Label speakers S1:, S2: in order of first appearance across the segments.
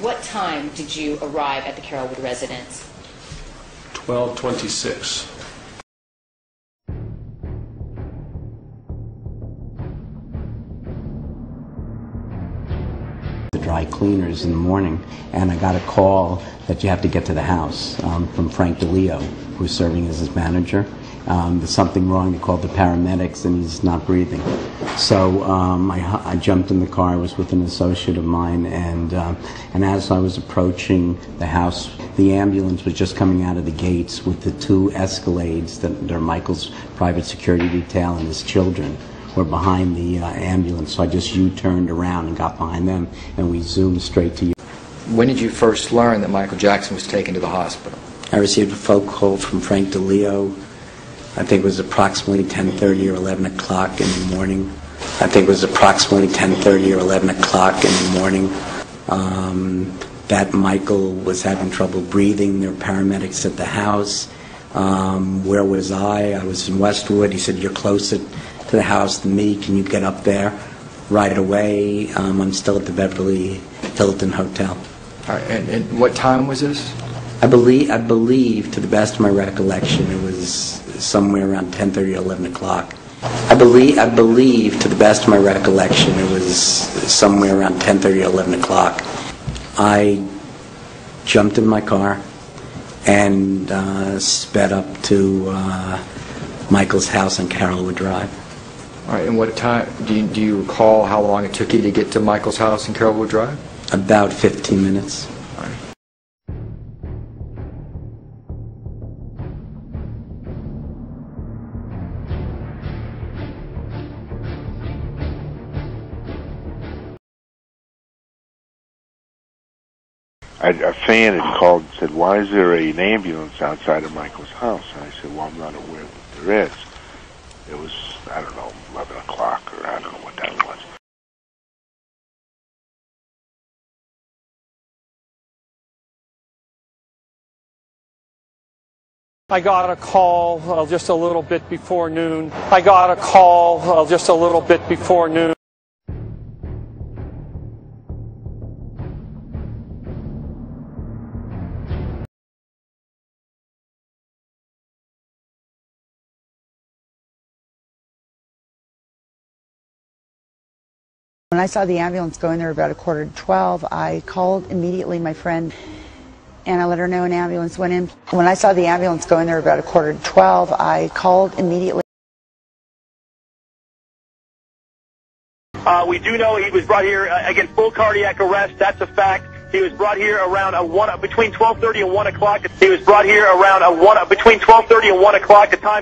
S1: What time did you arrive at the Carrollwood residence?
S2: 12:26.
S3: The dry cleaners in the morning, and I got a call that you have to get to the house from Frank DeLeo, who's serving as his manager. There's something wrong. They called the paramedics, and he's not breathing. So I jumped in the car. I was with an associate of mine, and as I was approaching the house, the ambulance was just coming out of the gates with the two Escalades that are Michael's private security detail, and his children were behind the ambulance. So I just U-turned around and got behind them, and we zoomed straight to you.
S4: When did you first learn that Michael Jackson was taken to the hospital?
S3: I received a phone call from Frank DeLeo. I think it was approximately 10:30 or 11 o'clock in the morning. That Michael was having trouble breathing. There were paramedics at the house. Where was I? I was in Westwood. He said, "You're closer to the house than me. Can you get up there right away?" I'm still at the Beverly Hilton Hotel.
S4: All right, and what time was this?
S3: I believe, to the best of my recollection, it was somewhere around 10:30 or 11 o'clock. I believe, to the best of my recollection, it was somewhere around 10:30 or 11 o'clock. I jumped in my car and sped up to Michael's house on Carrollwood Drive.
S4: All right, and what time, do you recall how long it took you to get to Michael's house in Carrollwood Drive?
S3: About 15 minutes.
S4: All right.
S5: A fan had called and said, "Why is there an ambulance outside of Michael's house?" And I said, "Well, I'm not aware that there is." It was, I don't know, 11 o'clock, or I don't know what time it was.
S6: I got a call just a little bit before noon.
S7: When I saw the ambulance going there about 11:45, I called immediately my friend, and I let her know an ambulance went in. When I saw the ambulance going there about 11:45, I called immediately.
S8: We do know he was brought here, again, full cardiac arrest. That's a fact. He was brought here around between 12:30 and 1 o'clock. Between 12:30 and 1 o'clock. The time.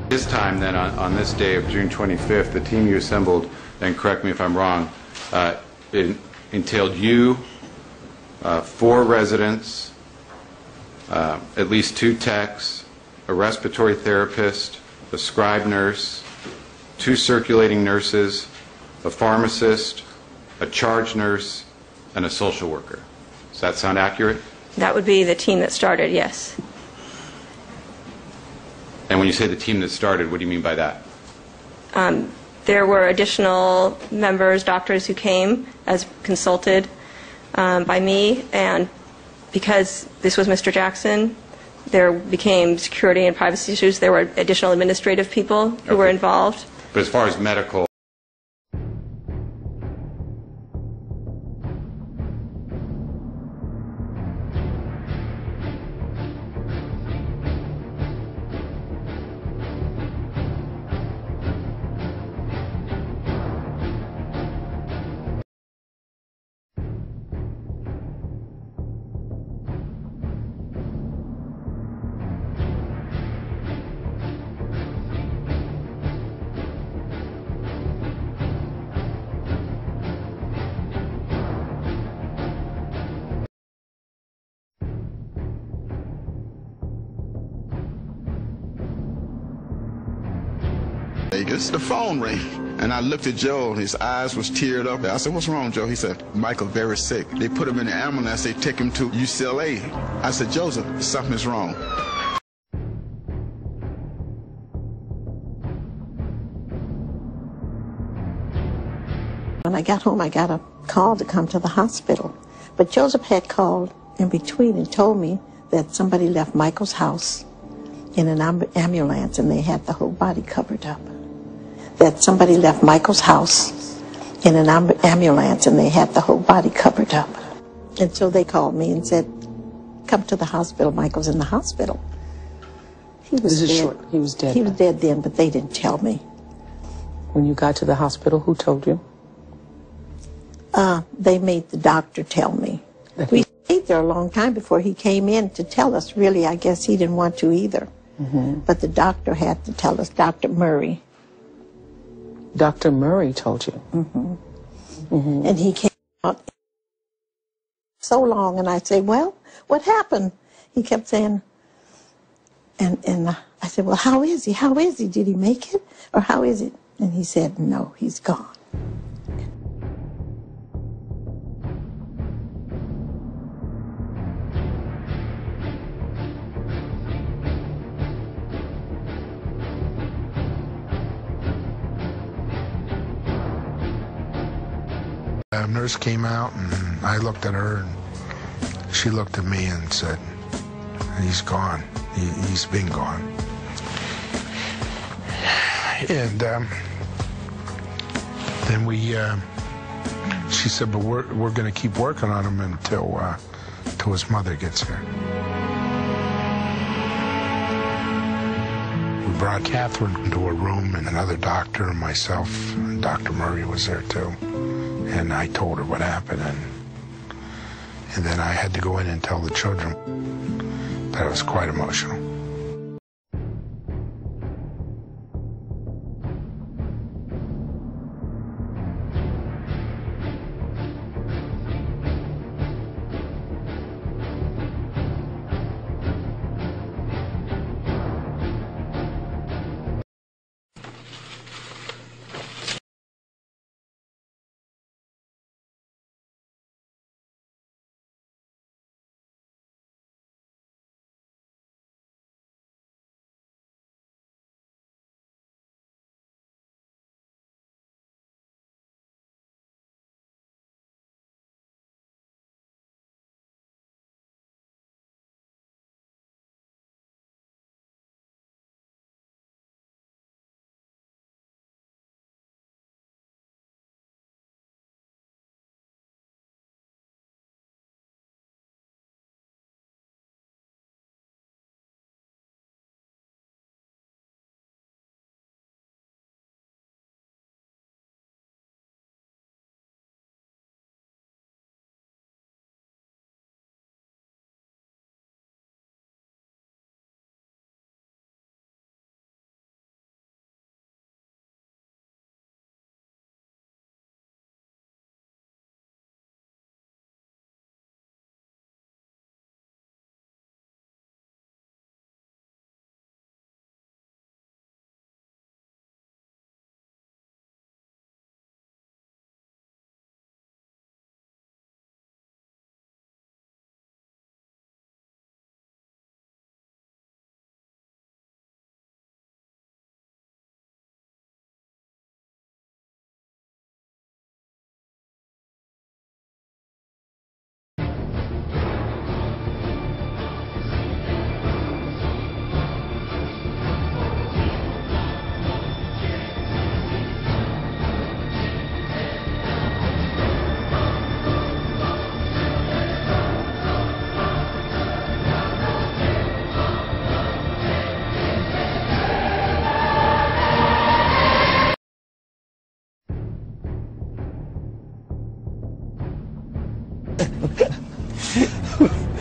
S9: This time, then, on this day of June 25th, the team you assembled, and correct me if I'm wrong, entailed you, 4 residents, at least 2 techs, a respiratory therapist, a scribe nurse, 2 circulating nurses, a pharmacist, a charge nurse, and a social worker. Does that sound accurate?
S10: That would be the team that started, yes.
S9: And when you say the team that started, what do you mean by that?
S10: There were additional members, doctors who came as consulted by me, and because this was Mr. Jackson, there became security and privacy issues. There were additional administrative people who were involved.
S9: But as far as medical...
S2: Vegas, the phone rang. And I looked at Joe, his eyes was teared up. I said, what's wrong, Joe? He said, Michael very sick. They put him in the ambulance, they take him to UCLA. I said, Joseph, something's wrong.
S11: When I got home, I got a call to come to the hospital. But Joseph had called in between and told me that somebody left Michael's house in an ambulance and they had the whole body covered up. That somebody left Michael's house in an ambulance and they had the whole body covered up. And so they called me and said, come to the hospital, Michael's in the hospital. He was dead.
S12: He was dead.
S11: He was dead then, but they didn't tell me.
S12: When you got to the hospital, who told you?
S11: They made the doctor tell me. We stayed there a long time before he came in to tell us. Really, I guess he didn't want to either.
S12: Mm-hmm.
S11: But the doctor had to tell us, Dr. Murray.
S12: Dr. Murray told you?
S11: Mm-hmm. Mm-hmm. And he came out so long, and I say, well, what happened? He kept saying, and I said, well, how is he? How is he? Did he make it? Or how is it? And he said, no, he's gone.
S13: A nurse came out, and I looked at her, and she looked at me and said, he's gone. He's been gone. And then she said, but we're going to keep working on him until his mother gets here. We brought Catherine into a room, and another doctor and myself, and Dr. Murray was there too. And I told her what happened, and then I had to go in and tell the children. That was quite emotional.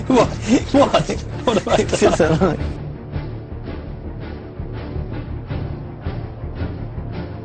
S12: What? What have I done?